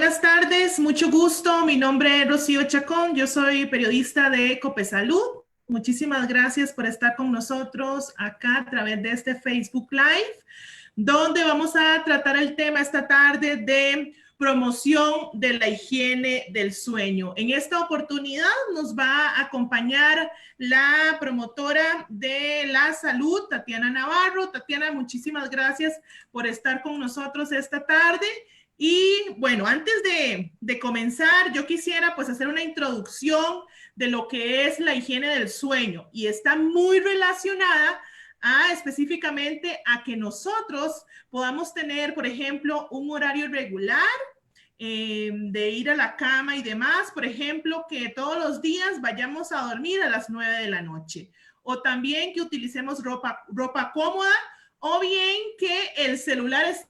buenas tardes, mucho gusto. Mi nombre es Rocío Chacón, yo soy periodista de Copesalud. Muchísimas gracias por estar con nosotros acá a través de este Facebook Live, donde vamos a tratar el tema esta tarde de promoción de la higiene del sueño. En esta oportunidad nos va a acompañar la promotora de la salud, Tatiana Navarro. Tatiana, muchísimas gracias por estar con nosotros esta tarde. Y bueno, antes de comenzar, yo quisiera pues hacer una introducción de lo que es la higiene del sueño y está muy relacionada a específicamente a que nosotros podamos tener, por ejemplo, un horario regular de ir a la cama y demás. Por ejemplo, que todos los días vayamos a dormir a las 9 de la noche. O también que utilicemos ropa cómoda, o bien que el celular esté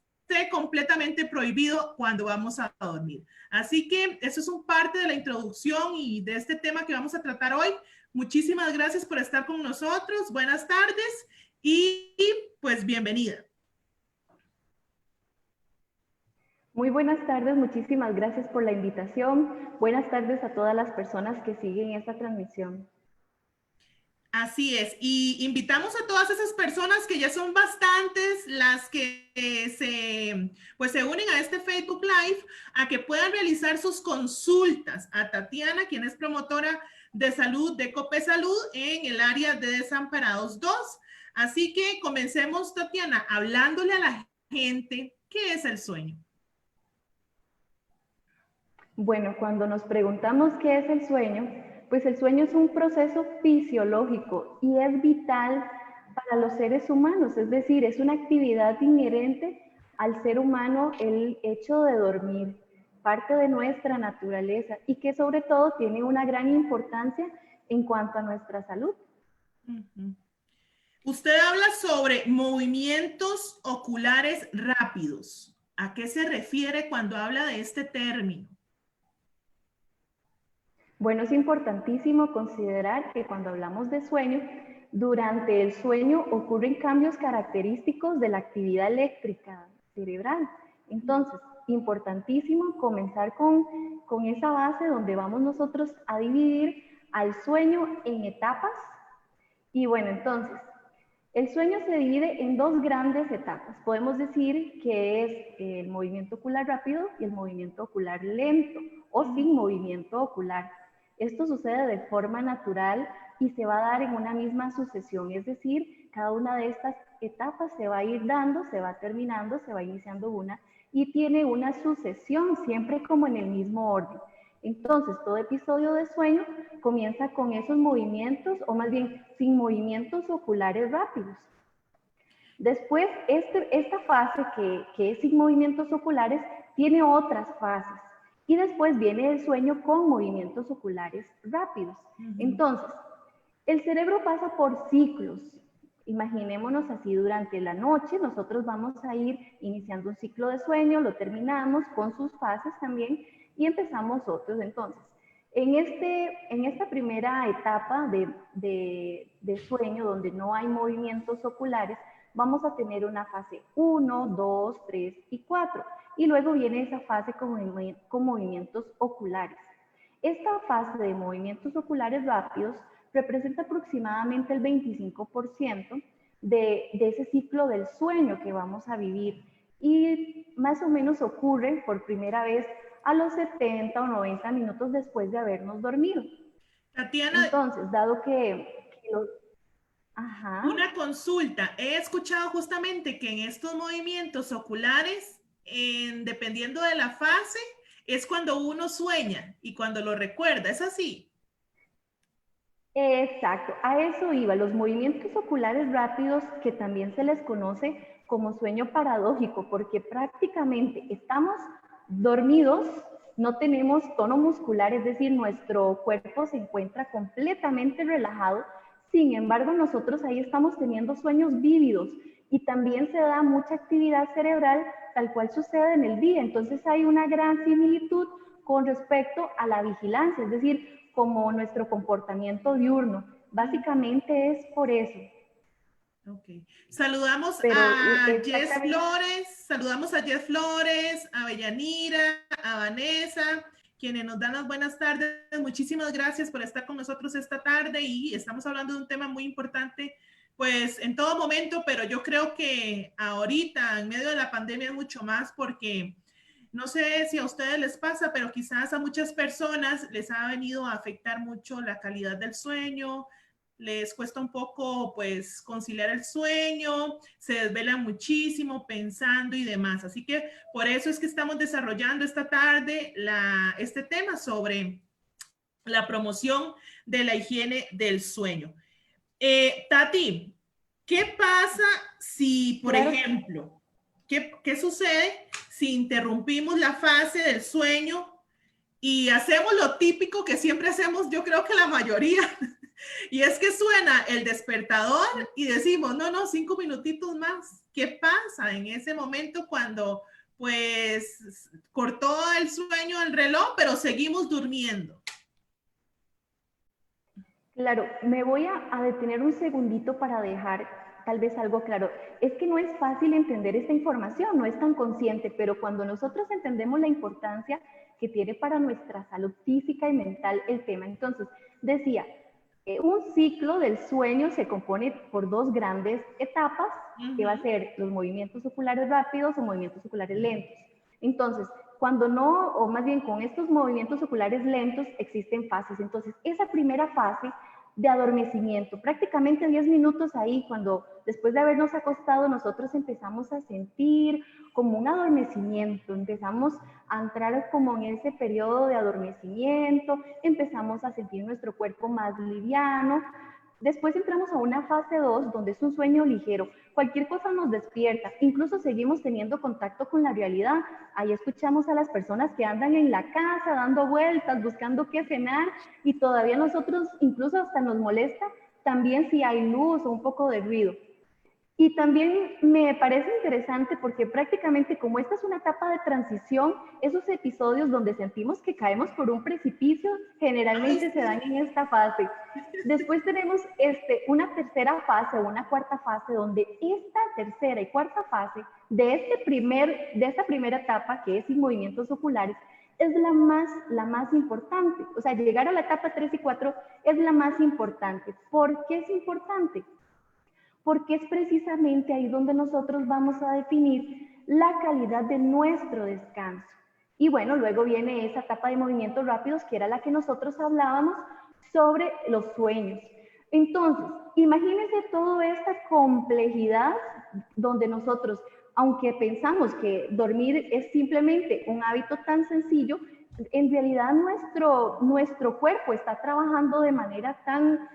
completamente prohibido cuando vamos a dormir. Así que eso es un parte de la introducción y de este tema que vamos a tratar hoy. Muchísimas gracias por estar con nosotros. Buenas tardes y pues bienvenida. Muy buenas tardes, muchísimas gracias por la invitación. Buenas tardes a todas las personas que siguen esta transmisión. Así es, y invitamos a todas esas personas que ya son bastantes las que se unen a este Facebook Live a que puedan realizar sus consultas a Tatiana, quien es promotora de salud de Copesalud en el área de Desamparados 2. Así que comencemos, Tatiana, hablándole a la gente qué es el sueño. Bueno, cuando nos preguntamos qué es el sueño, pues el sueño es un proceso fisiológico y es vital para los seres humanos, es decir, es una actividad inherente al ser humano el hecho de dormir, parte de nuestra naturaleza y que sobre todo tiene una gran importancia en cuanto a nuestra salud. Usted habla sobre movimientos oculares rápidos. ¿A qué se refiere cuando habla de este término? Bueno, es importantísimo considerar que cuando hablamos de sueño, durante el sueño ocurren cambios característicos de la actividad eléctrica cerebral. Entonces, importantísimo comenzar con esa base donde vamos nosotros a dividir al sueño en etapas. Y bueno, entonces, el sueño se divide en dos grandes etapas. Podemos decir que es el movimiento ocular rápido y el movimiento ocular lento o sin movimiento ocular. Esto sucede de forma natural y se va a dar en una misma sucesión, es decir, cada una de estas etapas se va a ir dando, se va terminando, se va iniciando una y tiene una sucesión siempre como en el mismo orden. Entonces, todo episodio de sueño comienza con esos movimientos, o más bien sin movimientos oculares rápidos. Después, esta fase que es sin movimientos oculares tiene otras fases. Y después viene el sueño con movimientos oculares rápidos. Entonces, el cerebro pasa por ciclos. Imaginémonos así durante la noche, nosotros vamos a ir iniciando un ciclo de sueño, lo terminamos con sus fases también y empezamos otros. Entonces, en esta primera etapa de sueño, donde no hay movimientos oculares, vamos a tener una fase 1, 2, 3 y 4. Y luego viene esa fase con movimientos oculares. Esta fase de movimientos oculares rápidos representa aproximadamente el 25% de ese ciclo del sueño que vamos a vivir y más o menos ocurre por primera vez a los 70 o 90 minutos después de habernos dormido. Tatiana, entonces, dado que una consulta. He escuchado justamente que en estos movimientos oculares, dependiendo de la fase, es cuando uno sueña y cuando lo recuerda. ¿Es así? Exacto, a eso iba. Los movimientos oculares rápidos, que también se les conoce como sueño paradójico, porque prácticamente estamos dormidos, no tenemos tono muscular, es decir, nuestro cuerpo se encuentra completamente relajado. Sin embargo, nosotros ahí estamos teniendo sueños vívidos y también se da mucha actividad cerebral tal cual sucede en el día. Entonces hay una gran similitud con respecto a la vigilancia, es decir, como nuestro comportamiento diurno. Básicamente es por eso. Ok. Saludamos Pero a Jess exactamente. Flores, a Bellanira, a Vanessa, quienes nos dan las buenas tardes. Muchísimas gracias por estar con nosotros esta tarde y estamos hablando de un tema muy importante, pues en todo momento, pero yo creo que ahorita, en medio de la pandemia, mucho más porque no sé si a ustedes les pasa, pero quizás a muchas personas les ha venido a afectar mucho la calidad del sueño, les cuesta un poco pues conciliar el sueño, se desvelan muchísimo pensando y demás. Así que por eso es que estamos desarrollando esta tarde este tema sobre la promoción de la higiene del sueño. Tati, ¿qué pasa si, por Claro, ejemplo, qué sucede si interrumpimos la fase del sueño y hacemos lo típico que siempre hacemos, yo creo que la mayoría, y es que suena el despertador y decimos, no, no, 5 minutitos más. ¿Qué pasa en ese momento cuando pues cortó el sueño el reloj, pero seguimos durmiendo? claro, me voy a detener un segundito para dejar tal vez algo claro. Es que no es fácil entender esta información, no es tan consciente, pero cuando nosotros entendemos la importancia que tiene para nuestra salud física y mental el tema, entonces decía, un ciclo del sueño se compone por dos grandes etapas, Uh que va a -huh. ser los movimientos oculares rápidos o movimientos oculares lentos. Entonces, cuando no, o más bien con estos movimientos oculares lentos, existen fases. Entonces, esa primera fase de adormecimiento, prácticamente 10 minutos ahí, cuando después de habernos acostado, nosotros empezamos a sentir como un adormecimiento, empezamos a entrar como en ese periodo de adormecimiento, empezamos a sentir nuestro cuerpo más liviano. Después entramos a una fase 2 donde es un sueño ligero. Cualquier cosa nos despierta, incluso seguimos teniendo contacto con la realidad. Ahí escuchamos a las personas que andan en la casa dando vueltas, buscando qué cenar y todavía nosotros incluso hasta nos molesta también si hay luz o un poco de ruido. Y también me parece interesante porque prácticamente como esta es una etapa de transición, esos episodios donde sentimos que caemos por un precipicio Ay, generalmente se dan sí. en esta fase. Después tenemos una tercera fase o una cuarta fase donde esta tercera y cuarta fase de esta primera etapa, que es sin movimientos oculares, es la más importante. O sea, llegar a la etapa 3 y 4 es la más importante. ¿Por qué es importante? Porque es precisamente ahí donde nosotros vamos a definir la calidad de nuestro descanso. Y bueno, luego viene esa etapa de movimientos rápidos, que era la que nosotros hablábamos sobre los sueños. Entonces, imagínense toda esta complejidad donde nosotros, aunque pensamos que dormir es simplemente un hábito tan sencillo, en realidad nuestro cuerpo está trabajando de manera tan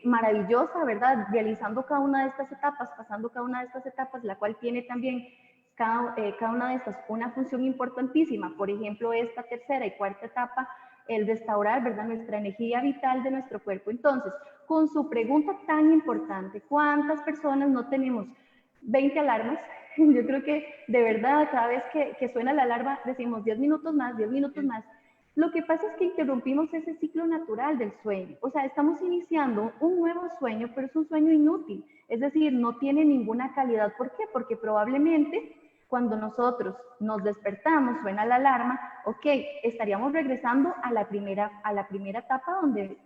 maravillosa, ¿verdad? Realizando cada una de estas etapas, pasando cada una de estas etapas, la cual tiene también cada una de estas una función importantísima. Por ejemplo, esta tercera y cuarta etapa, el restaurar, ¿verdad? Nuestra energía vital de nuestro cuerpo. Entonces, con su pregunta tan importante, ¿cuántas personas no tenemos 20 alarmas? Yo creo que de verdad cada vez que suena la alarma decimos 10 minutos más, 10 minutos más. Lo que pasa es que interrumpimos ese ciclo natural del sueño. O sea, estamos iniciando un nuevo sueño, pero es un sueño inútil. Es decir, no tiene ninguna calidad. ¿Por qué? Porque probablemente cuando nosotros nos despertamos, suena la alarma, ok, estaríamos regresando a la primera etapa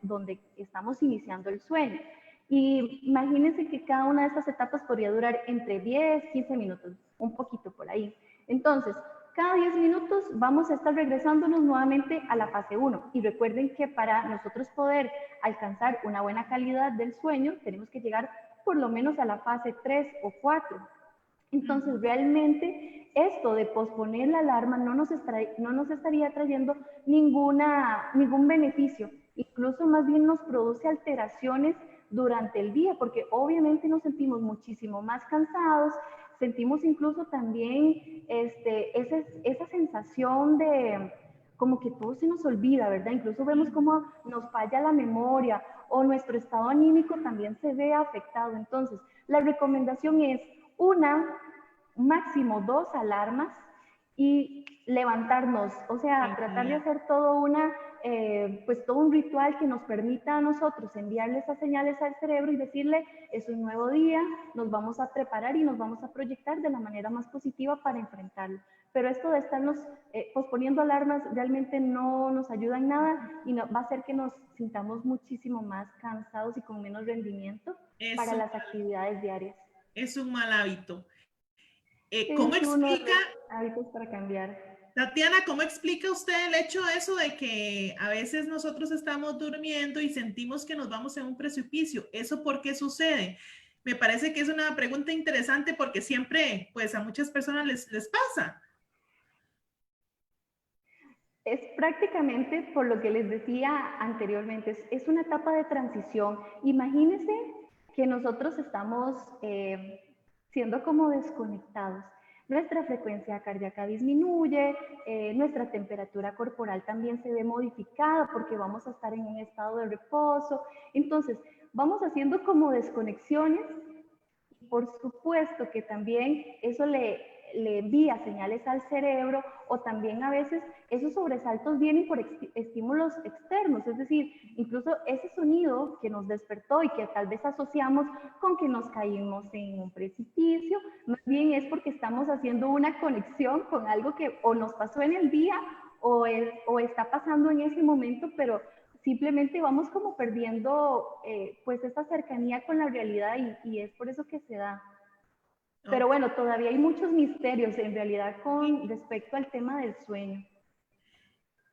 donde estamos iniciando el sueño. Y imagínense que cada una de estas etapas podría durar entre 10, 15 minutos, un poquito por ahí. Entonces, cada 10 minutos vamos a estar regresándonos nuevamente a la fase 1. Y recuerden que para nosotros poder alcanzar una buena calidad del sueño, tenemos que llegar por lo menos a la fase 3 o 4. Entonces, realmente esto de posponer la alarma no nos estaría trayendo ningún beneficio. Incluso más bien nos produce alteraciones durante el día, porque obviamente nos sentimos muchísimo más cansados, sentimos incluso también esa sensación de como que todo se nos olvida, ¿verdad? Incluso vemos cómo nos falla la memoria o nuestro estado anímico también se ve afectado. Entonces, la recomendación es máximo 2 alarmas y levantarnos, o sea, tratar de hacer todo pues todo un ritual que nos permita a nosotros enviarle esas señales al cerebro y decirle, es un nuevo día, nos vamos a preparar y nos vamos a proyectar de la manera más positiva para enfrentarlo. Pero esto de estarnos posponiendo alarmas realmente no nos ayuda en nada y no, va a hacer que nos sintamos muchísimo más cansados y con menos rendimiento para las actividades diarias. Es un mal hábito. ¿Cómo Es uno de explica, los hábitos para cambiar? Tatiana, cómo explica usted el hecho de eso de que a veces nosotros estamos durmiendo y sentimos que nos vamos en un precipicio? ¿Eso por qué sucede? Me parece que es una pregunta interesante porque siempre, pues a muchas personas les pasa. Es prácticamente por lo que les decía anteriormente, es una etapa de transición. Imagínense que nosotros estamos siendo como desconectados. Nuestra frecuencia cardíaca disminuye, nuestra temperatura corporal también se ve modificada porque vamos a estar en un estado de reposo. Entonces, vamos haciendo como desconexiones. Por supuesto que también eso le envía señales al cerebro, o también a veces esos sobresaltos vienen por estímulos externos, es decir, incluso ese sonido que nos despertó y que tal vez asociamos con que nos caímos en un precipicio, más bien es porque estamos haciendo una conexión con algo que o nos pasó en el día o está pasando en ese momento, pero simplemente vamos como perdiendo pues esa cercanía con la realidad y es por eso que se da. Pero Okay. bueno, todavía hay muchos misterios en realidad con respecto al tema del sueño.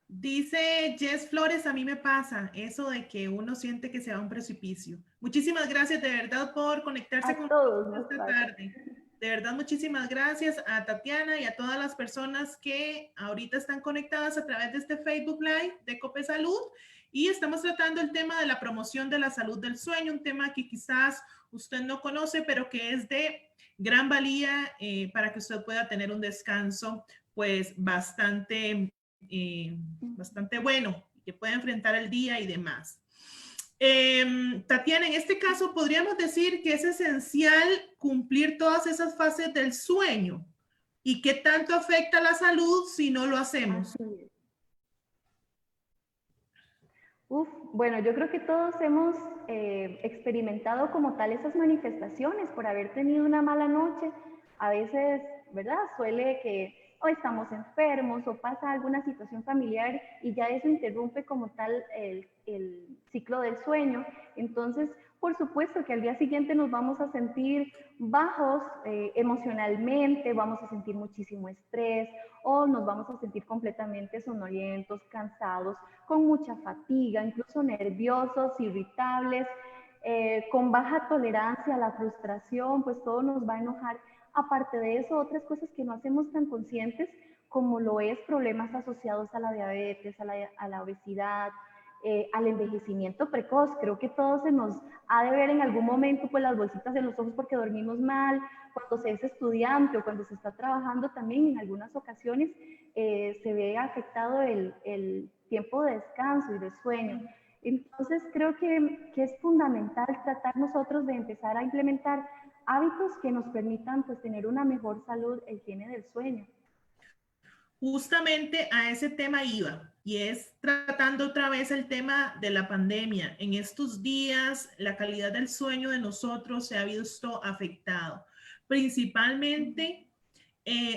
Dice Jess Flores, a mí me pasa eso de que uno siente que se va a un precipicio. Muchísimas gracias de verdad por conectarse A con todos nosotros nos esta pasa. tarde. De verdad, muchísimas gracias a Tatiana y a todas las personas que ahorita están conectadas a través de este Facebook Live de Cope Salud. Y estamos tratando el tema de la promoción de la salud del sueño, un tema que quizás usted no conoce, pero que es de gran valía para que usted pueda tener un descanso pues bastante bueno, que pueda enfrentar el día y demás. Tatiana, en este caso podríamos decir que es esencial cumplir todas esas fases del sueño. ¿Y qué tanto afecta la salud si no lo hacemos? Así es. Uf, bueno, yo creo que todos hemos experimentado como tal esas manifestaciones por haber tenido una mala noche. A veces, ¿verdad? Suele que o estamos enfermos o pasa alguna situación familiar y ya eso interrumpe como tal el ciclo del sueño. Entonces, por supuesto que al día siguiente nos vamos a sentir bajos emocionalmente, vamos a sentir muchísimo estrés o nos vamos a sentir completamente sonolientos, cansados, con mucha fatiga, incluso nerviosos, irritables, con baja tolerancia a la frustración, pues todo nos va a enojar. Aparte de eso, otras cosas que no hacemos tan conscientes, como lo es problemas asociados a la diabetes, a la obesidad, al envejecimiento precoz. Creo que todo se nos ha de ver en algún momento, pues las bolsitas en los ojos porque dormimos mal, cuando se es estudiante o cuando se está trabajando también en algunas ocasiones se ve afectado el tiempo de descanso y de sueño. Entonces creo que es fundamental tratar nosotros de empezar a implementar hábitos que nos permitan pues tener una mejor salud, e higiene del sueño. Justamente a ese tema iba, y es tratando otra vez el tema de la pandemia. En estos días, la calidad del sueño de nosotros se ha visto afectado, principalmente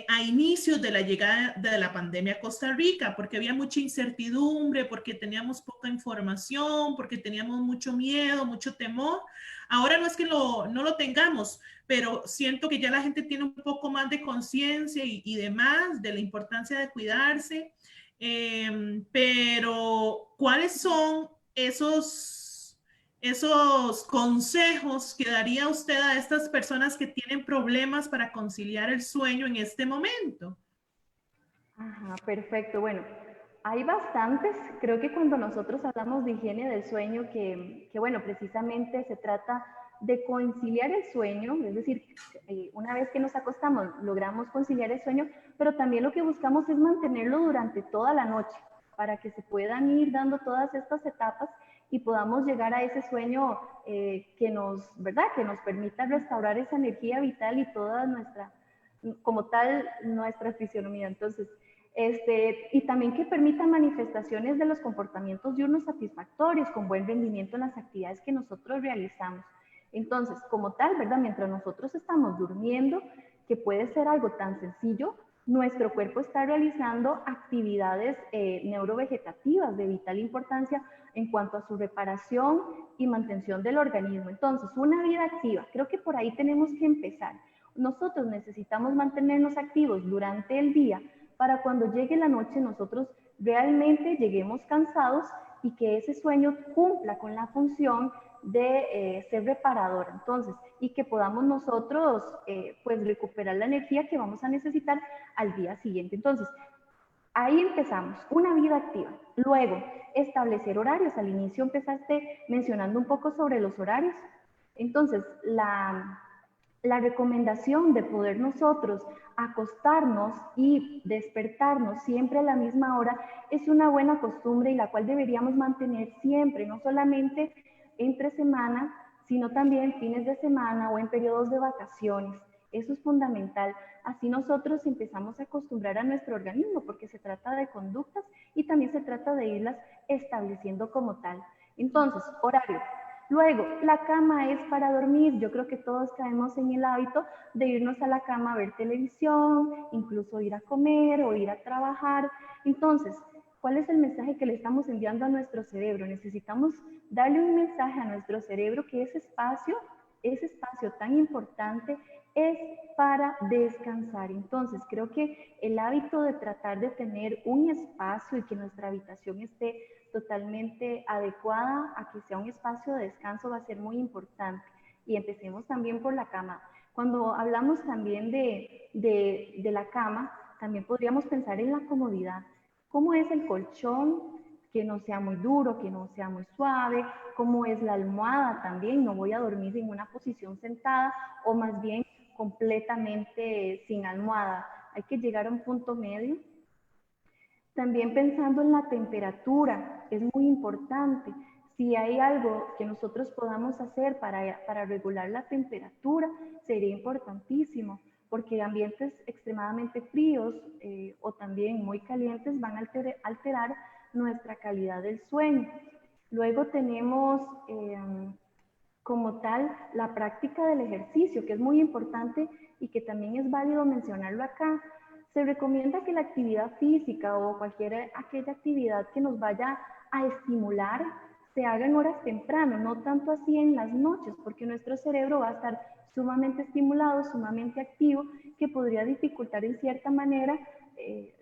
a inicios de la llegada de la pandemia a Costa Rica, porque había mucha incertidumbre, porque teníamos poca información, porque teníamos mucho miedo, mucho temor. Ahora no es que no lo tengamos, pero siento que ya la gente tiene un poco más de conciencia y demás de la importancia de cuidarse. Pero, ¿cuáles son esos consejos que daría usted a estas personas que tienen problemas para conciliar el sueño en este momento? Ajá, perfecto. Bueno, hay bastantes. Creo que cuando nosotros hablamos de higiene del sueño, bueno, precisamente se trata de conciliar el sueño, es decir, una vez que nos acostamos logramos conciliar el sueño, pero también lo que buscamos es mantenerlo durante toda la noche para que se puedan ir dando todas estas etapas y podamos llegar a ese sueño que nos, ¿verdad? Que nos permita restaurar esa energía vital y toda nuestra, como tal, nuestra fisionomía. Entonces, Y también que permita manifestaciones de los comportamientos diurnos satisfactorios con buen rendimiento en las actividades que nosotros realizamos. Entonces, como tal, ¿verdad? Mientras nosotros estamos durmiendo, que puede ser algo tan sencillo, nuestro cuerpo está realizando actividades neurovegetativas de vital importancia en cuanto a su reparación y mantención del organismo. Entonces, una vida activa, creo que por ahí tenemos que empezar. Nosotros necesitamos mantenernos activos durante el día para cuando llegue la noche nosotros realmente lleguemos cansados y que ese sueño cumpla con la función de ser reparador, entonces, y que podamos nosotros pues recuperar la energía que vamos a necesitar al día siguiente. Entonces, ahí empezamos, una vida activa. Luego, establecer horarios. Al inicio empezaste mencionando un poco sobre los horarios. Entonces, la recomendación de poder nosotros acostarnos y despertarnos siempre a la misma hora es una buena costumbre y la cual deberíamos mantener siempre, no solamente entre semana, sino también fines de semana o en periodos de vacaciones. Eso es fundamental. Así nosotros empezamos a acostumbrar a nuestro organismo porque se trata de conductas y también se trata de irlas estableciendo como tal. Entonces, horario. Luego, la cama es para dormir. Yo creo que todos caemos en el hábito de irnos a la cama a ver televisión, incluso ir a comer o ir a trabajar. Entonces, ¿cuál es el mensaje que le estamos enviando a nuestro cerebro? Necesitamos darle un mensaje a nuestro cerebro que ese espacio tan importante es para descansar. Entonces, creo que el hábito de tratar de tener un espacio y que nuestra habitación esté totalmente adecuada a que sea un espacio de descanso va a ser muy importante. Y empecemos también por la cama. Cuando hablamos también de la cama, también podríamos pensar en la comodidad. ¿Cómo es el colchón? Que no sea muy duro, que no sea muy suave. ¿Cómo es la almohada también? No voy a dormir en una posición sentada o más bien completamente sin almohada. Hay que llegar a un punto medio. También pensando en la temperatura, es muy importante. Si hay algo que nosotros podamos hacer para regular la temperatura, sería importantísimo, porque ambientes extremadamente fríos o también muy calientes van a alterar nuestra calidad del sueño. Luego tenemos como tal la práctica del ejercicio, que es muy importante y que también es válido mencionarlo acá. Se recomienda que la actividad física o aquella actividad que nos vaya a estimular se haga en horas tempranas, no tanto así en las noches, porque nuestro cerebro va a estar sumamente estimulado, sumamente activo, que podría dificultar en cierta manera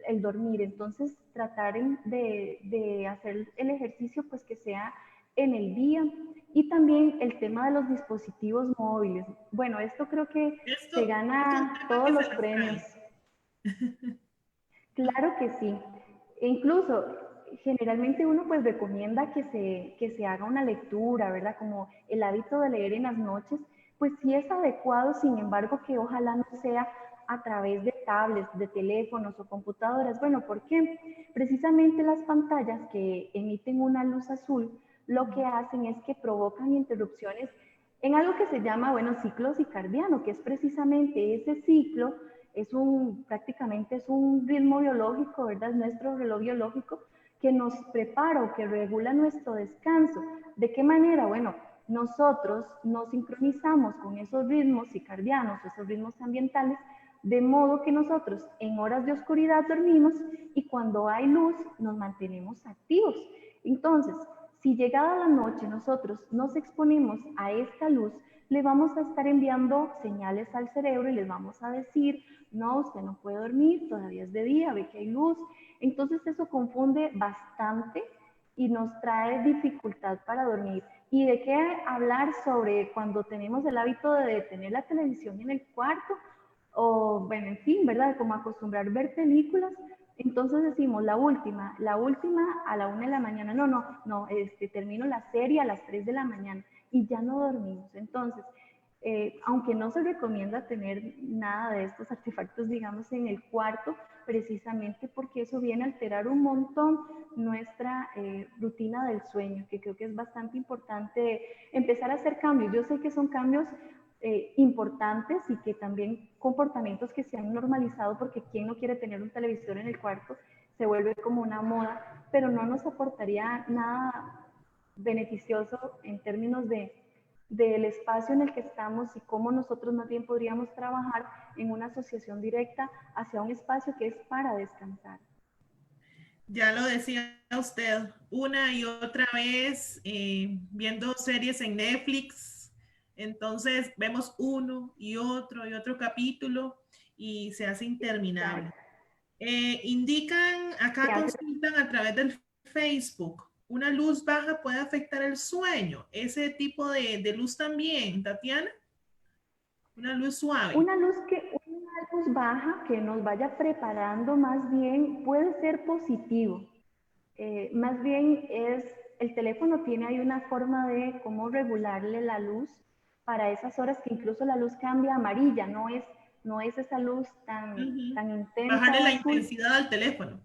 el dormir. Entonces, tratar de hacer el ejercicio pues que sea en el día. Y también el tema de los dispositivos móviles. Bueno, esto creo que se Es un gana tema todos que los se las premios. trae. Claro que sí. E incluso, generalmente uno pues recomienda que se haga una lectura, ¿verdad? Como el hábito de leer en las noches, pues sí es adecuado, sin embargo, que ojalá no sea a través de tablets, de teléfonos o computadoras. Bueno, ¿por qué? Precisamente las pantallas que emiten una luz azul, lo que hacen es que provocan interrupciones en algo que se llama, bueno, ciclo circadiano, que es precisamente ese ciclo prácticamente es un ritmo biológico, ¿verdad? Es nuestro reloj biológico que nos prepara o que regula nuestro descanso. ¿De qué manera? Bueno, nosotros nos sincronizamos con esos ritmos circadianos, esos ritmos ambientales, de modo que nosotros en horas de oscuridad dormimos y cuando hay luz nos mantenemos activos. Entonces, si llegada la noche nosotros nos exponemos a esta luz, le vamos a estar enviando señales al cerebro y les vamos a decir, no, usted no puede dormir, todavía es de día, ve que hay luz. Entonces eso confunde bastante y nos trae dificultad para dormir. ¿Y de qué hablar sobre cuando tenemos el hábito de tener la televisión en el cuarto? O, bueno, en fin, ¿verdad? Como acostumbrar a ver películas. Entonces decimos, la última a la 1 de la mañana. No, no, no, termino la serie a las 3 de la mañana y ya no dormimos. Entonces, aunque no se recomienda tener nada de estos artefactos, digamos, en el cuarto, precisamente porque eso viene a alterar un montón nuestra rutina del sueño, que creo que es bastante importante empezar a hacer cambios. Yo sé que son cambios importantes y que también comportamientos que se han normalizado, porque quién no quiere tener un televisor en el cuarto, se vuelve como una moda, pero no nos aportaría nada beneficioso en términos del espacio en el que estamos y cómo nosotros más bien podríamos trabajar en una asociación directa hacia un espacio que es para descansar. Ya lo decía usted una y otra vez, viendo series en Netflix, entonces vemos uno y otro capítulo y se hace interminable. Exacto. Indican, Se acá hace. consultan a través del Facebook, una luz baja puede afectar el sueño. Ese tipo de luz también, Tatiana, una luz suave. Una luz baja que nos vaya preparando más bien puede ser positivo. Más bien el teléfono tiene ahí una forma de cómo regularle la luz para esas horas que incluso la luz cambia a amarilla, no es esa luz Ujú. tan intensa Bajarle o la azul, intensidad al teléfono.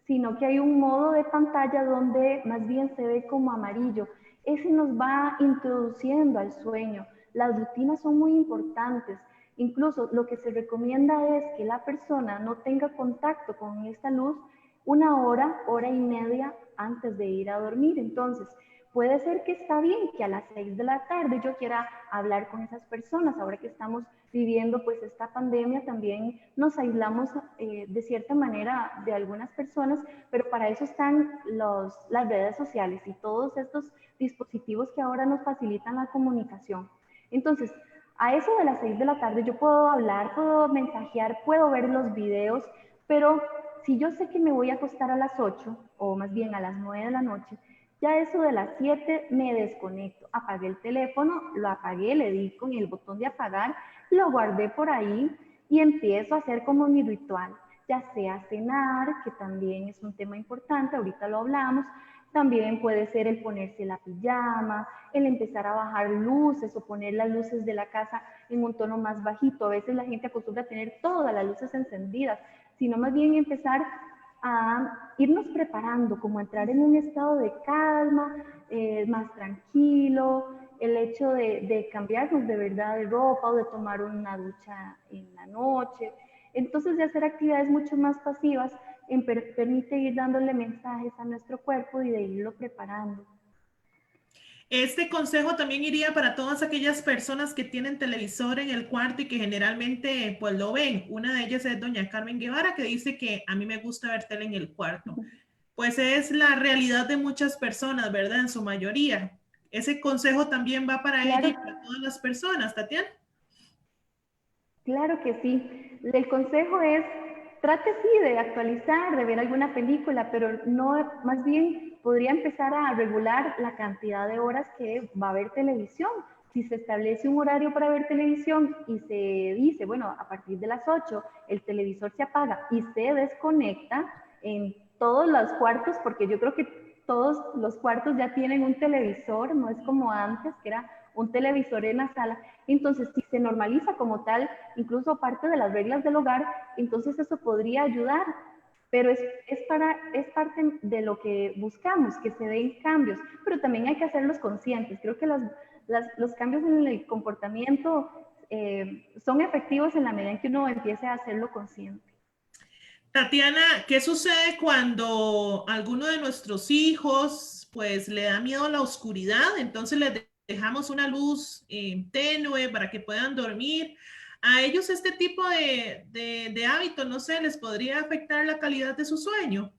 sino que hay un modo de pantalla donde más bien se ve como amarillo. Ese nos va introduciendo al sueño. Las rutinas son muy importantes. Incluso lo que se recomienda es que la persona no tenga contacto con esta luz una hora, hora y media antes de ir a dormir. Entonces, puede ser que está bien que a las 6 de la tarde yo quiera hablar con esas personas. Ahora que estamos viviendo pues esta pandemia, también nos aislamos de cierta manera de algunas personas, pero para eso están las redes sociales y todos estos dispositivos que ahora nos facilitan la comunicación. Entonces, a eso de las 6 de la tarde yo puedo hablar, puedo mensajear, puedo ver los videos, pero si yo sé que me voy a acostar a las 8 o más bien a las 9 de la noche, ya eso de las 7 me desconecto, apagué el teléfono, lo apagué, le di con el botón de apagar, lo guardé por ahí y empiezo a hacer como mi ritual, ya sea cenar, que también es un tema importante, ahorita lo hablamos, también puede ser el ponerse la pijama, el empezar a bajar luces o poner las luces de la casa en un tono más bajito. A veces la gente acostumbra a tener todas las luces encendidas, sino más bien empezar a irnos preparando, como a entrar en un estado de calma, más tranquilo, el hecho de cambiarnos de verdad de ropa o de tomar una ducha en la noche. Entonces, de hacer actividades mucho más pasivas permite ir dándole mensajes a nuestro cuerpo y de irlo preparando. Este consejo también iría para todas aquellas personas que tienen televisor en el cuarto y que generalmente pues lo ven. Una de ellas es doña Carmen Guevara, que dice que a mí me gusta ver tele en el cuarto. Pues es la realidad de muchas personas, ¿verdad? En su mayoría. Ese consejo también va para ella Claro, y para todas las personas, Tatiana. claro que sí. El consejo es, trate sí de actualizar, de ver alguna película, pero no, más bien podría empezar a regular la cantidad de horas que va a ver televisión. Si se establece un horario para ver televisión y se dice, bueno, a partir de las 8 el televisor se apaga y se desconecta en todos los cuartos, porque yo creo que todos los cuartos ya tienen un televisor, no es como antes, que era un televisor en la sala. Entonces, si se normaliza como tal, incluso parte de las reglas del hogar, entonces eso podría ayudar, pero es parte de lo que buscamos, que se den cambios, pero también hay que hacerlos conscientes. Creo que los cambios en el comportamiento son efectivos en la medida en que uno empiece a hacerlo consciente. Tatiana, ¿qué sucede cuando alguno de nuestros hijos pues le da miedo a la oscuridad? Entonces les dejamos una luz tenue para que puedan dormir. A ellos este tipo de hábito, no sé, les podría afectar la calidad de su sueño.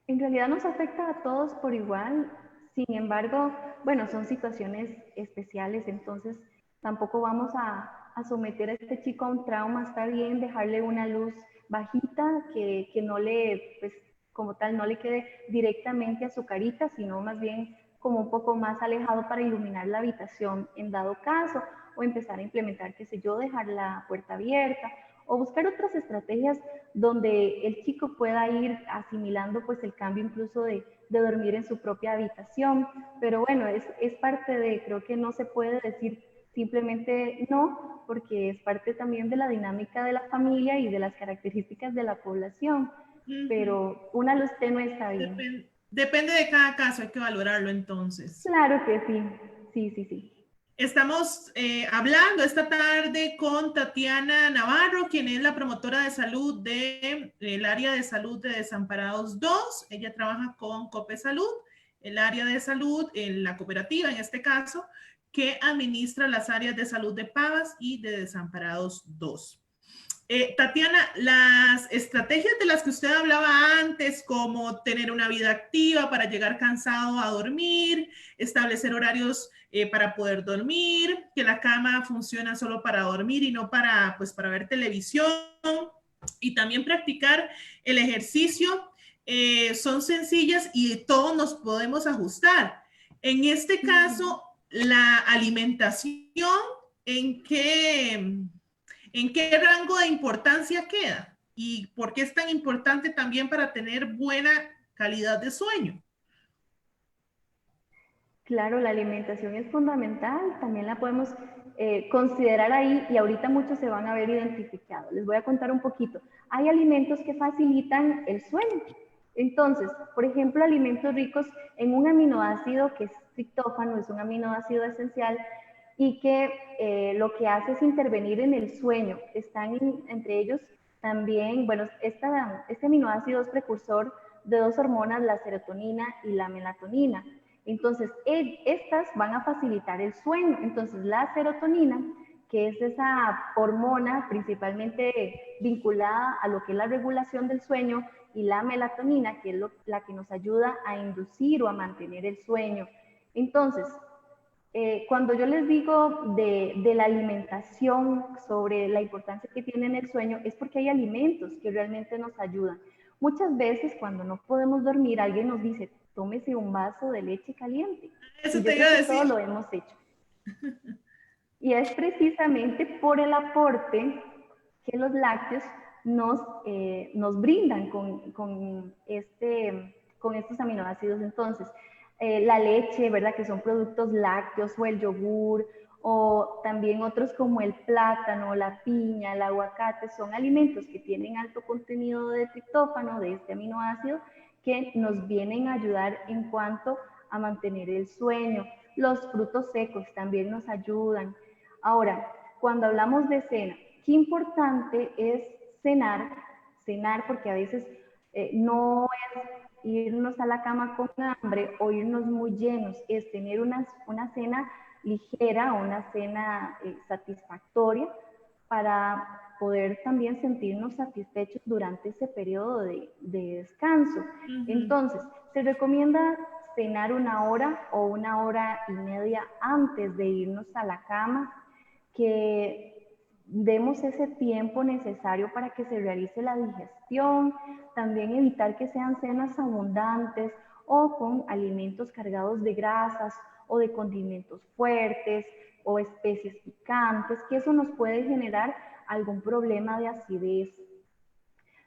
En realidad nos afecta a todos por igual, sin embargo, bueno, son situaciones especiales, entonces tampoco vamos a someter a este chico a un trauma, está bien dejarle una luz bajita que no le, pues como tal, no le quede directamente a su carita, sino más bien como un poco más alejado para iluminar la habitación en dado caso, o empezar a implementar, qué sé yo, dejar la puerta abierta, o buscar otras estrategias donde el chico pueda ir asimilando pues el cambio incluso de dormir en su propia habitación. Pero bueno, es parte de, creo que no se puede decir simplemente no, porque es parte también de la dinámica de la familia y de las características de la población. Ujú. Pero una luz tenue está bien. Depende de cada caso, hay que valorarlo entonces. Claro que sí, sí, sí, sí. Estamos hablando esta tarde con Tatiana Navarro, quien es la promotora de salud del área de salud de Desamparados 2. Ella trabaja con Copesalud, el área de salud, en la cooperativa en este caso, que administra las áreas de salud de Pavas y de Desamparados 2. Tatiana, las estrategias de las que usted hablaba antes, como tener una vida activa para llegar cansado a dormir, establecer horarios para poder dormir, que la cama funciona solo para dormir y no para, pues, para ver televisión, y también practicar el ejercicio, son sencillas y todos nos podemos ajustar. En este caso, la alimentación, ¿en qué rango de importancia queda? ¿Y por qué es tan importante también para tener buena calidad de sueño? Claro, la alimentación es fundamental, también la podemos considerar ahí y ahorita muchos se van a ver identificados. Les voy a contar un poquito. Hay alimentos que facilitan el sueño. Entonces, por ejemplo, alimentos ricos en un aminoácido que es triptófano, es un aminoácido esencial y que lo que hace es intervenir en el sueño. Están entre ellos también, bueno, este aminoácido es precursor de dos hormonas, la serotonina y la melatonina. Entonces, estas van a facilitar el sueño. Entonces, la serotonina, que es esa hormona principalmente vinculada a lo que es la regulación del sueño, y la melatonina, que es la que nos ayuda a inducir o a mantener el sueño. Entonces, cuando yo les digo de la alimentación, sobre la importancia que tiene en el sueño, es porque hay alimentos que realmente nos ayudan. Muchas veces cuando no podemos dormir, alguien nos dice, tómese un vaso de leche caliente. Eso Y yo te iba creo a que decir. todos lo hemos hecho. Y es precisamente por el aporte que los lácteos nos brindan con estos aminoácidos. Entonces, la leche, ¿verdad? Que son productos lácteos, o el yogur, o también otros como el plátano, la piña, el aguacate, son alimentos que tienen alto contenido de triptófano, de este aminoácido, que nos vienen a ayudar en cuanto a mantener el sueño. Los frutos secos también nos ayudan. Ahora, cuando hablamos de cena, qué importante es cenar porque a veces no es irnos a la cama con hambre o irnos muy llenos, es tener una cena ligera o una cena satisfactoria para poder también sentirnos satisfechos durante ese periodo de descanso. Entonces, se recomienda cenar 1 hora o 1 hora y media antes de irnos a la cama, que demos ese tiempo necesario para que se realice la digestión, también evitar que sean cenas abundantes o con alimentos cargados de grasas o de condimentos fuertes o especies picantes, que eso nos puede generar algún problema de acidez.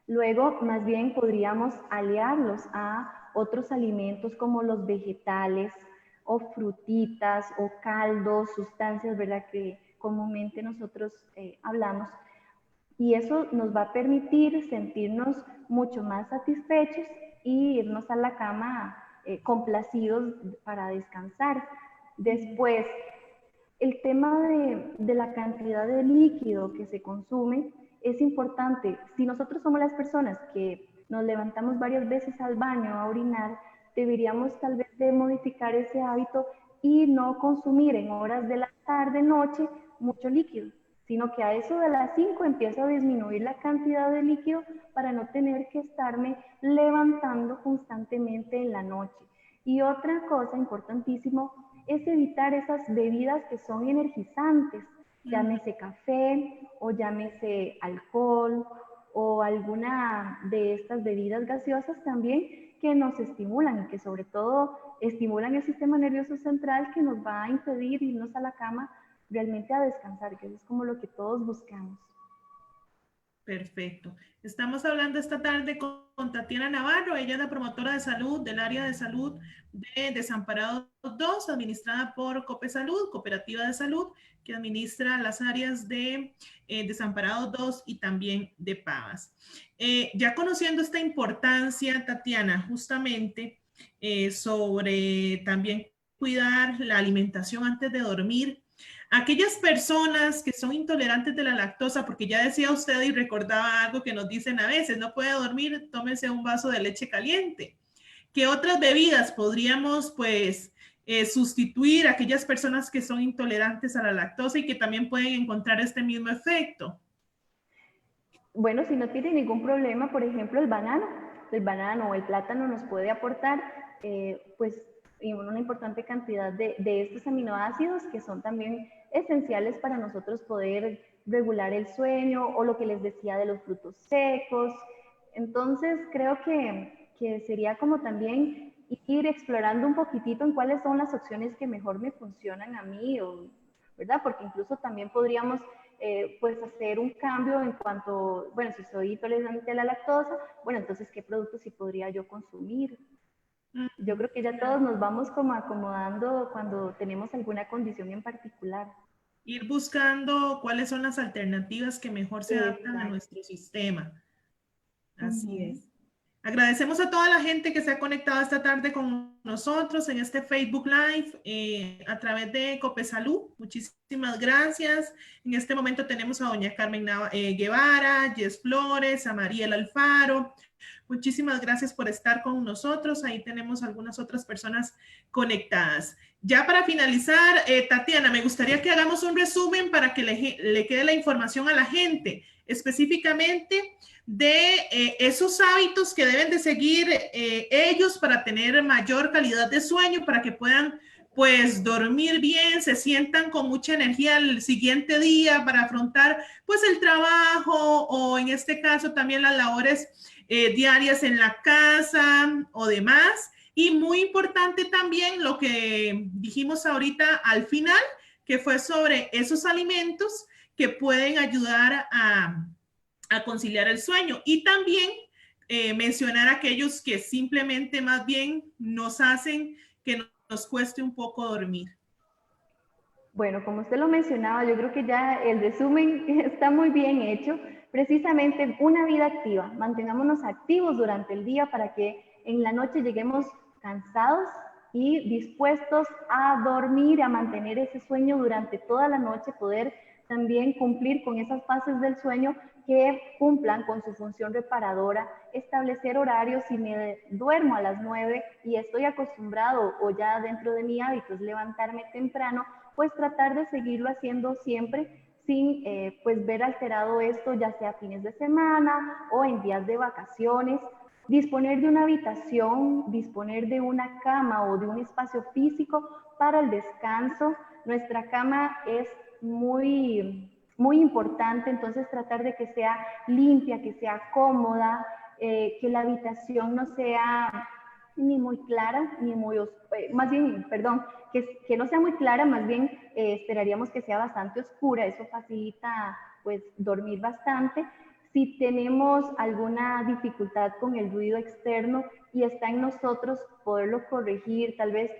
Luego, más bien podríamos aliarlos a otros alimentos como los vegetales o frutitas o caldos, sustancias, ¿verdad?, que comúnmente nosotros hablamos, y eso nos va a permitir sentirnos mucho más satisfechos y irnos a la cama complacidos para descansar. Después, el tema de la cantidad de líquido que se consume es importante. Si nosotros somos las personas que nos levantamos varias veces al baño a orinar, deberíamos tal vez de modificar ese hábito y no consumir en horas de la tarde, noche, mucho líquido, sino que a eso de las 5 empiezo a disminuir la cantidad de líquido para no tener que estarme levantando constantemente en la noche. Y otra cosa importantísimo es evitar esas bebidas que son energizantes, llámese café o llámese alcohol o alguna de estas bebidas gaseosas también que nos estimulan y que sobre todo estimulan el sistema nervioso central, que nos va a impedir irnos a la cama realmente a descansar, que eso es como lo que todos buscamos. Perfecto. Estamos hablando esta tarde con Tatiana Navarro. Ella es la promotora de salud del área de salud de Desamparados 2, administrada por Copesalud, Cooperativa de Salud, que administra las áreas de Desamparados 2 y también de Pavas. Ya conociendo esta importancia, Tatiana, justamente sobre también cuidar la alimentación antes de dormir, Aquellas personas que son intolerantes de la lactosa, porque ya decía usted y recordaba algo que nos dicen a veces, no puede dormir, tómese un vaso de leche caliente. ¿Qué otras bebidas podríamos, pues, sustituir a aquellas personas que son intolerantes a la lactosa y que también pueden encontrar este mismo efecto? Bueno, si no tiene ningún problema, por ejemplo, el banano o el plátano nos puede aportar, pues, una importante cantidad de estos aminoácidos que son también esenciales para nosotros poder regular el sueño, o lo que les decía de los frutos secos. Entonces, creo que sería como también ir explorando un poquitito en cuáles son las opciones que mejor me funcionan a mí, o, ¿verdad? Porque incluso también podríamos pues hacer un cambio en cuanto, bueno, si soy intolerante a la lactosa, bueno, entonces, ¿qué productos sí podría yo consumir? Yo creo que ya todos nos vamos como acomodando cuando tenemos alguna condición en particular. Ir buscando cuáles son las alternativas que mejor se adaptan a Exacto. nuestro sistema. Así Ujú. es. Agradecemos a toda la gente que se ha conectado esta tarde con nosotros en este Facebook Live a través de Copesalud. Muchísimas gracias. En este momento tenemos a doña Carmen Guevara, Jess Flores, a Mariela Alfaro. Muchísimas gracias por estar con nosotros. Ahí tenemos algunas otras personas conectadas. Ya para finalizar, Tatiana, me gustaría que hagamos un resumen para que le quede la información a la gente, específicamente de esos hábitos que deben de seguir ellos para tener mayor calidad de sueño, para que puedan pues dormir bien, se sientan con mucha energía el siguiente día para afrontar pues el trabajo o en este caso también las labores diarias en la casa o demás. Y muy importante también lo que dijimos ahorita al final, que fue sobre esos alimentos que pueden ayudar a conciliar el sueño. Y también mencionar aquellos que simplemente más bien nos hacen que nos cueste un poco dormir. Bueno, como usted lo mencionaba, yo creo que ya el resumen está muy bien hecho. Precisamente una vida activa, mantengámonos activos durante el día para que en la noche lleguemos cansados y dispuestos a dormir, a mantener ese sueño durante toda la noche, poder también cumplir con esas fases del sueño que cumplan con su función reparadora, establecer horarios. Si me duermo a las 9 y estoy acostumbrado, o ya dentro de mi hábito es levantarme temprano, pues tratar de seguirlo haciendo siempre sin pues ver alterado esto, ya sea fines de semana o en días de vacaciones. Disponer de una habitación, disponer de una cama o de un espacio físico para el descanso. Nuestra cama es muy importante, entonces tratar de que sea limpia, que sea cómoda, que la habitación no sea ni muy clara, ni muy más bien, perdón, que no sea muy clara, más bien esperaríamos que sea bastante oscura, eso facilita pues dormir bastante. Si tenemos alguna dificultad con el ruido externo y está en nosotros poderlo corregir, tal vez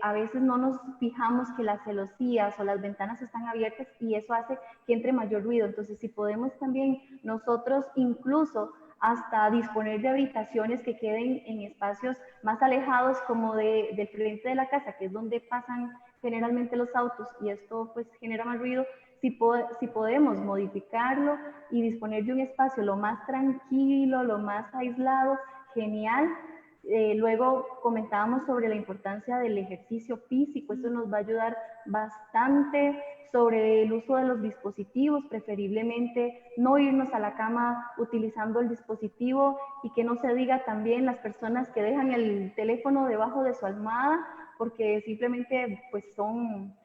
a veces no nos fijamos que las celosías o las ventanas están abiertas y eso hace que entre mayor ruido. Entonces, si podemos también nosotros incluso hasta disponer de habitaciones que queden en espacios más alejados como del frente de la casa, que es donde pasan generalmente los autos y esto pues genera más ruido. Si podemos modificarlo y disponer de un espacio lo más tranquilo, lo más aislado, genial. Luego comentábamos sobre la importancia del ejercicio físico, eso nos va a ayudar bastante. Sobre el uso de los dispositivos, preferiblemente no irnos a la cama utilizando el dispositivo, y que no se diga también las personas que dejan el teléfono debajo de su almohada porque simplemente pues son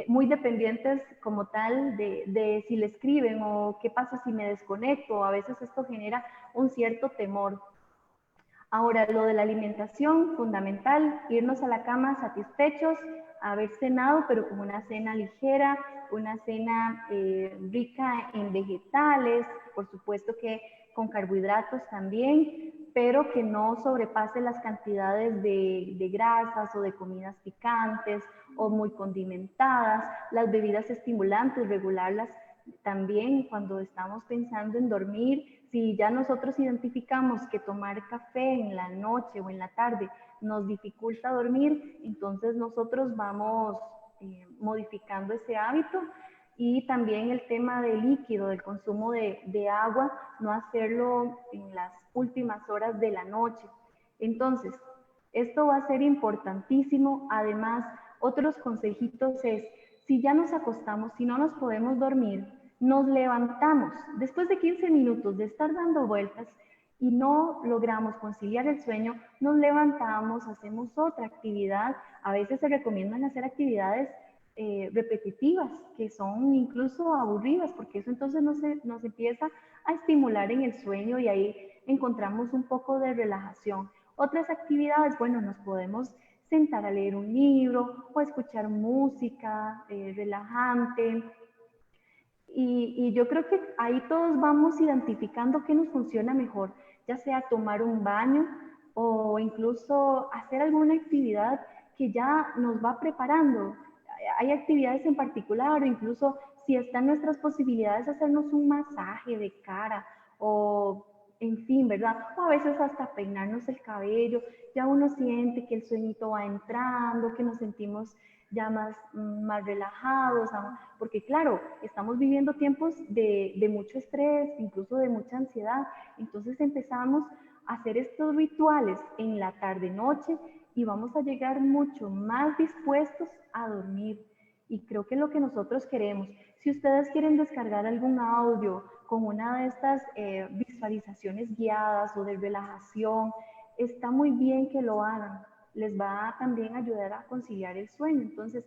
muy dependientes como tal de si le escriben o qué pasa si me desconecto. A veces esto genera un cierto temor. Ahora, lo de la alimentación, fundamental, irnos a la cama satisfechos, haber cenado, pero con una cena ligera, una cena rica en vegetales, por supuesto que con carbohidratos también, pero que no sobrepase las cantidades de grasas o de comidas picantes o muy condimentadas. Las bebidas estimulantes, regularlas también cuando estamos pensando en dormir. Si ya nosotros identificamos que tomar café en la noche o en la tarde nos dificulta dormir, entonces nosotros vamos modificando ese hábito. Y también el tema del líquido, del consumo de agua, no hacerlo en las últimas horas de la noche. Entonces, esto va a ser importantísimo. Además, otros consejitos es, si ya nos acostamos, si no nos podemos dormir, nos levantamos. Después de 15 minutos de estar dando vueltas y no logramos conciliar el sueño, nos levantamos, hacemos otra actividad. A veces se recomiendan hacer actividades repetitivas, que son incluso aburridas, porque eso entonces nos empieza a estimular en el sueño y ahí encontramos un poco de relajación. Otras actividades, bueno, nos podemos sentar a leer un libro o escuchar música relajante. Y yo creo que ahí todos vamos identificando qué nos funciona mejor, ya sea tomar un baño o incluso hacer alguna actividad que ya nos va preparando. Hay actividades en particular, o incluso si están nuestras posibilidades, hacernos un masaje de cara o, en fin, ¿verdad? O a veces hasta peinarnos el cabello. Ya uno siente que el sueñito va entrando, que nos sentimos ya más relajados, porque claro, estamos viviendo tiempos de mucho estrés, incluso de mucha ansiedad. Entonces empezamos a hacer estos rituales en la tarde-noche y vamos a llegar mucho más dispuestos a dormir. Y creo que es lo que nosotros queremos. Si ustedes quieren descargar algún audio con una de estas visualizaciones guiadas o de relajación, está muy bien que lo hagan. Les va a también ayudar a conciliar el sueño. Entonces,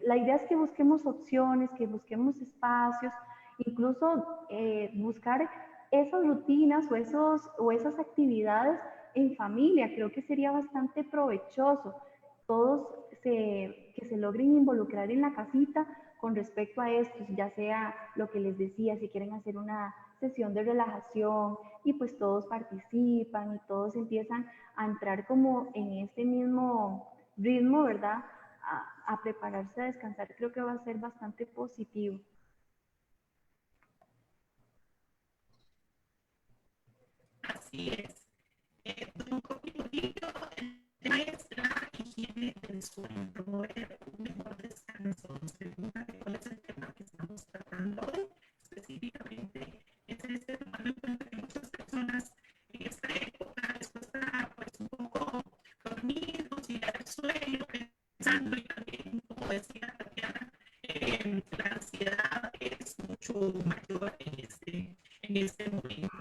la idea es que busquemos opciones, que busquemos espacios, incluso buscar esas rutinas o esas actividades en familia. Creo que sería bastante provechoso. Todos que se logren involucrar en la casita con respecto a esto, ya sea lo que les decía, si quieren hacer una sesión de relajación y pues todos participan y todos empiezan a entrar como en este mismo ritmo, ¿verdad? A prepararse a descansar, creo que va a ser bastante positivo. Así es. Un poquito, el tema es la higiene del sueño, promover un mejor descanso. Nos preguntan cuál es el tema que estamos tratando hoy específicamente. Es este, tomando en cuenta que muchas personas en esta época les cuesta pues, un poco dormir, conciliar el sueño, pensando y también, como decía Tatiana, la ansiedad es mucho mayor en este momento.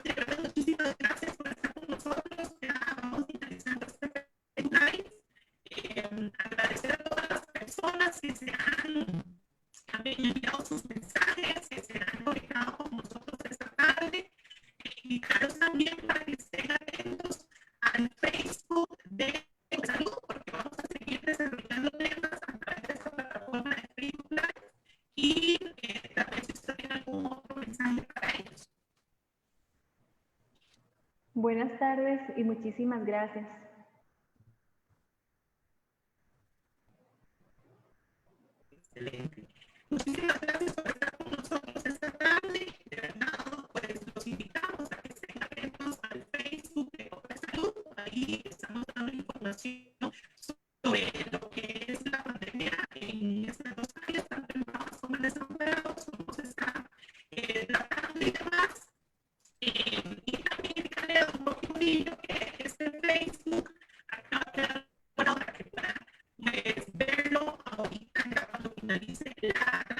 De verdad, muchísimas gracias por estar con nosotros. Ya vamos finalizando este live. Agradecer a todas las personas que se han enviado sus mensajes, que se han conectado con nosotros esta tarde. Y claro, también para que estén atentos al Facebook de Salud, porque vamos a seguir desarrollando temas a través de esta plataforma de Facebook Live. Y tal vez si usted tiene algún otro mensaje para ellos. Buenas tardes y muchísimas gracias. Excelente. Muchísimas gracias por estar con nosotros esta tarde. De verdad, pues los invitamos a que estén atentos al Facebook de Copes Salud. Ahí estamos dando información sobre lo que es la pandemia en estas dos áreas, tanto en bajas como en desempleados. Vamos a estar tratando y demás. Y también indicarle a un poquito que este Facebook acaba de para que puedan verlo ahorita ya cuando finalice la